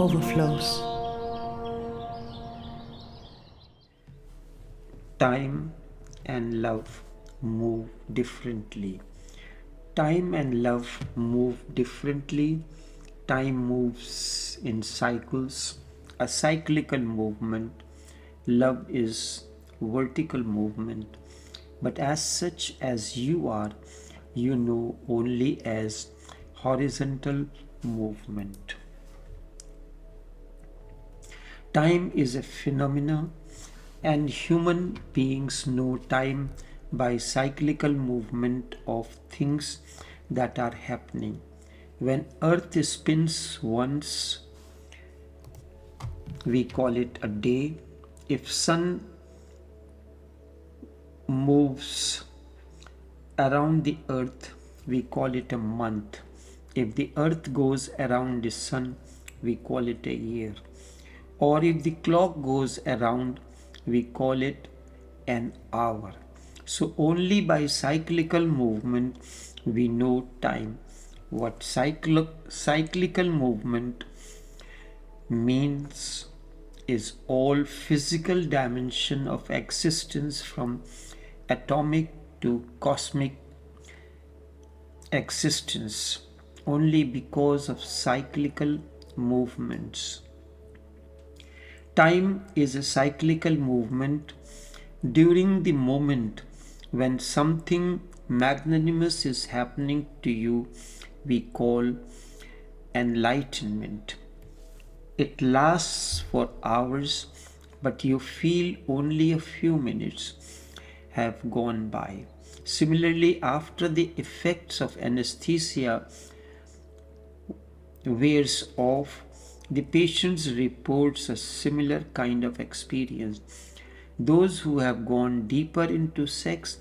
Overflows. Time and love move differently. Time and love move differently. Time moves in cycles, a cyclical movement. Love is vertical movement. But as such as you are, you know only as horizontal movement. Time is a phenomenon, and human beings know time by cyclical movement of things that are happening. When earth spins once, we call it a day. If sun moves around the earth, we call it a month. If the earth goes around the sun, we call it a year. Or if the clock goes around, we call it an hour. So only by cyclical movement we know time. What cyclical movement means is all physical dimension of existence from atomic to cosmic existence only because of cyclical movements. Time is a cyclical movement. During the moment when something magnanimous is happening to you, we call enlightenment. It lasts for hours, but you feel only a few minutes have gone by. Similarly, after the effects of anesthesia wears off, the patient reports a similar kind of experience. Those who have gone deeper into sex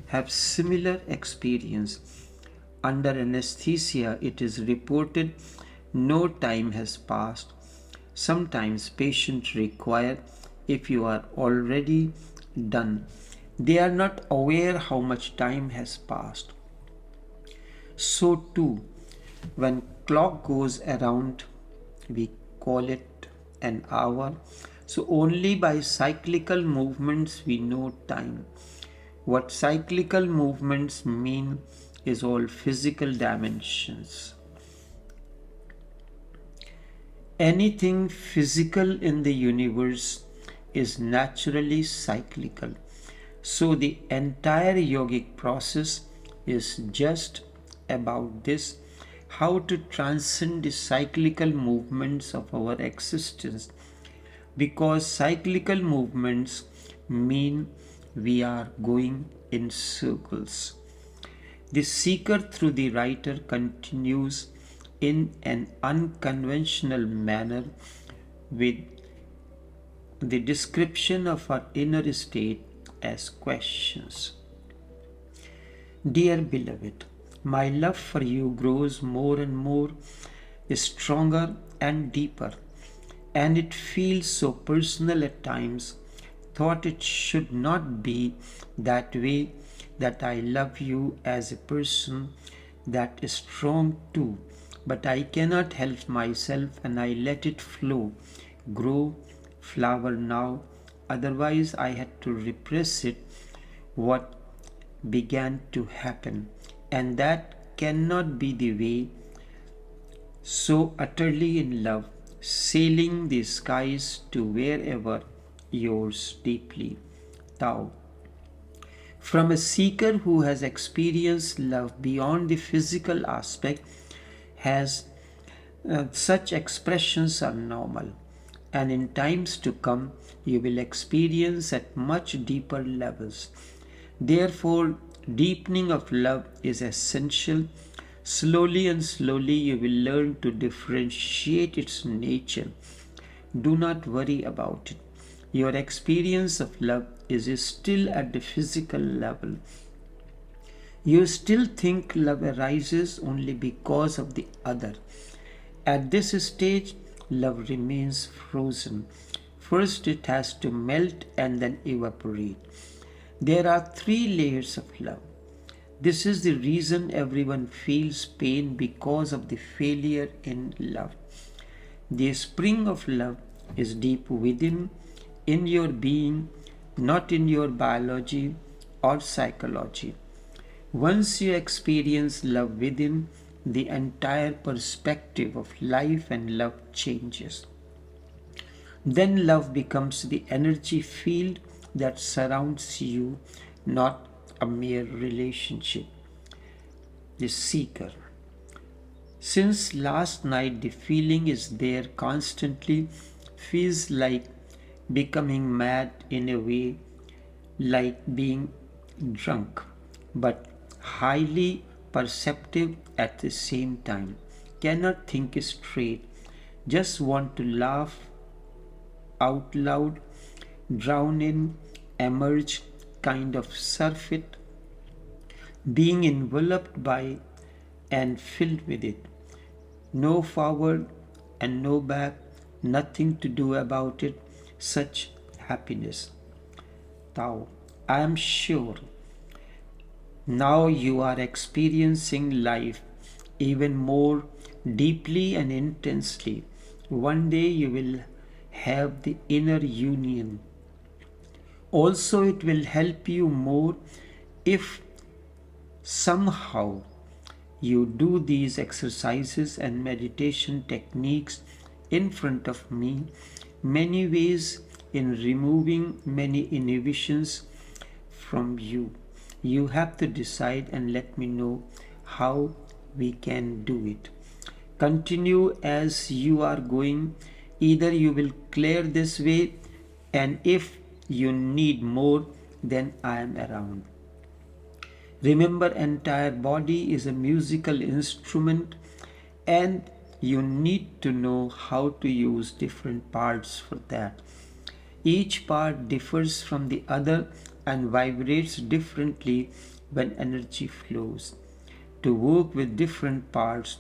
have similar experience. Under anesthesia, it is reported no time has passed. Sometimes patients require, if you are already done, they are not aware how much time has passed. So too, when clock goes around, we call it an hour. So only by cyclical movements we know time. What cyclical movements mean is all physical dimensions. Anything physical in the universe is naturally cyclical. So the entire yogic process is just about this, how to transcend the cyclical movements of our existence, because cyclical movements mean we are going in circles. The seeker through the writer continues in an unconventional manner with the description of our inner state as questions. Dear beloved, my love for you grows more and more stronger and deeper, and it feels so personal at times. Thought it should not be that way, that I love you as a person that is strong too, but I cannot help myself and I let it flow, grow, flower now. Otherwise, I had to repress it. What began to happen, and that cannot be the way. So utterly in love, sailing the skies to wherever yours deeply. Tao. From a seeker who has experienced love beyond the physical aspect, has such expressions are normal, and in times to come you will experience at much deeper levels. Therefore, deepening of love is essential. Slowly and slowly you will learn to differentiate its nature. Do not worry about it. Your experience of love is still at the physical level. You still think love arises only because of the other. At this stage, love remains frozen. First it has to melt and then evaporate. There are three layers of love. This is the reason everyone feels pain because of the failure in love. The spring of love is deep within, in your being, not in your biology or psychology. Once you experience love within, the entire perspective of life and love changes. Then love becomes the energy field that surrounds you, not a mere relationship. The seeker. Since last night, the feeling is there constantly, feels like becoming mad in a way, like being drunk, but highly perceptive at the same time. Cannot think straight, just want to laugh out loud, drown in, emerge, kind of surf it, being enveloped by and filled with it. No forward and no back, nothing to do about it, such happiness. Tao, I am sure now you are experiencing life even more deeply and intensely. One day you will have the inner union. Also, it will help you more if somehow you do these exercises and meditation techniques in front of me, many ways in removing many inhibitions from you. You have to decide and let me know how we can do it. Continue as you are going. Either you will clear this way, and if you need more, then I am around. Remember, entire body is a musical instrument, and you need to know how to use different parts for that. Each part differs from the other and vibrates differently when energy flows. To work with different parts,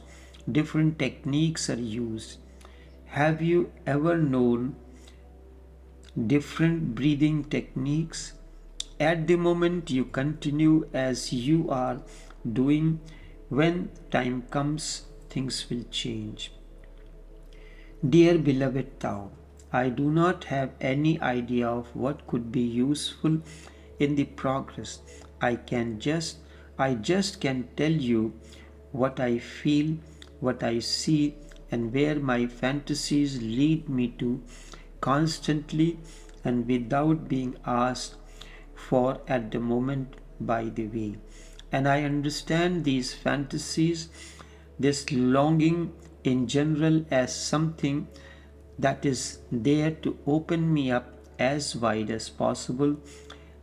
different techniques are used. Have you ever known different breathing techniques? At the moment, you continue as you are doing. When time comes, things will change. Dear beloved Tao, I do not have any idea of what could be useful in the progress. I just can tell you what I feel, what I see, and where my fantasies lead me to constantly and without being asked for at the moment, by the way. And I understand these fantasies, this longing in general, as something that is there to open me up as wide as possible,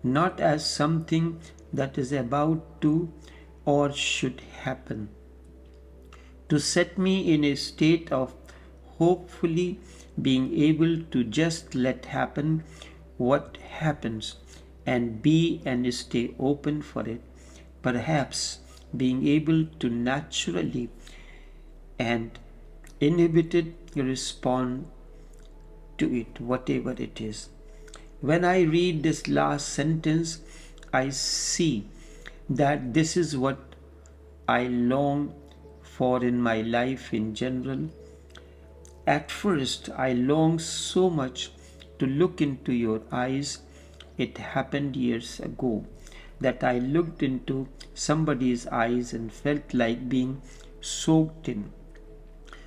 not as something that is about to or should happen. To set me in a state of hopefully being able to just let happen what happens and be and stay open for it, perhaps being able to naturally and inhibited respond to it, whatever it is. When I read this last sentence, I see that this is what I long for in my life in general. At first, I longed so much to look into your eyes. It happened years ago that I looked into somebody's eyes and felt like being soaked in.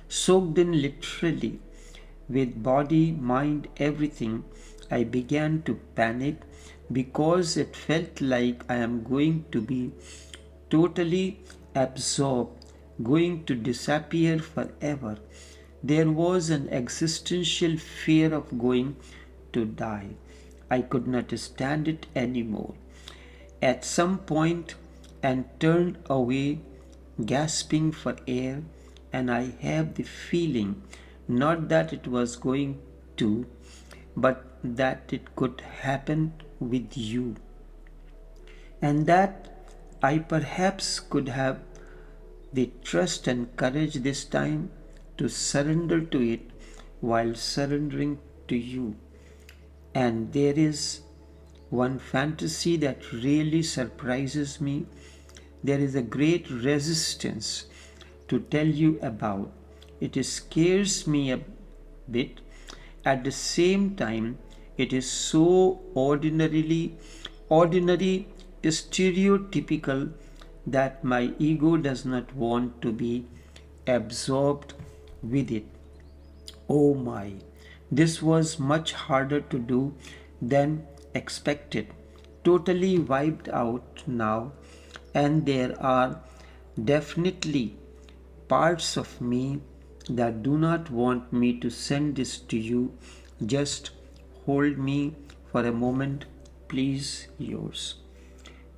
Soaked in literally, with body, mind, everything. I began to panic because it felt like I am going to be totally absorbed, going to disappear forever. There was an existential fear of going to die. I could not stand it anymore. At some point, and turned away, gasping for air, and I have the feeling not that it was going to, but that it could happen with you, and that I perhaps could have the trust and courage this time to surrender to it while surrendering to you. And there is one fantasy that really surprises me. There is a great resistance to tell you about. It scares me bit. At the same time, it is so ordinary, stereotypical that my ego does not want to be absorbed with it. Oh my, this was much harder to do than expected. Totally wiped out now, and there are definitely parts of me that do not want me to send this to you. Just hold me for a moment, please. Yours.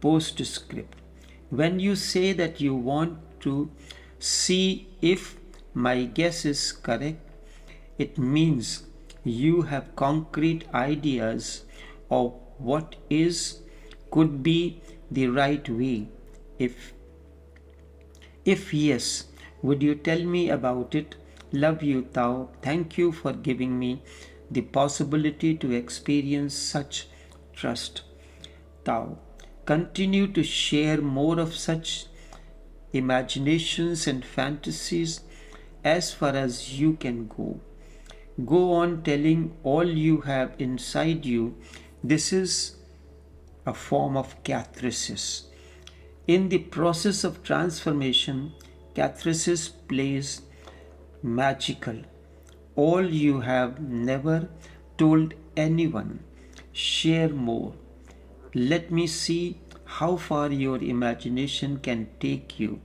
Postscript. When you say that you want to see if my guess is correct, it means you have concrete ideas of what is could be the right way. If yes, would you tell me about it? Love you, Tao. Thank you for giving me the possibility to experience such trust. Tao. Continue to share more of such imaginations and fantasies as far as you can go. Go on telling all you have inside you. This is a form of catharsis. In the process of transformation, catharsis plays magical. All you have never told anyone. Share more. Let me see how far your imagination can take you.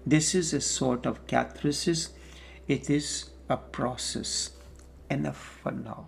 This is a sort of catharsis. It is a process. Enough for now.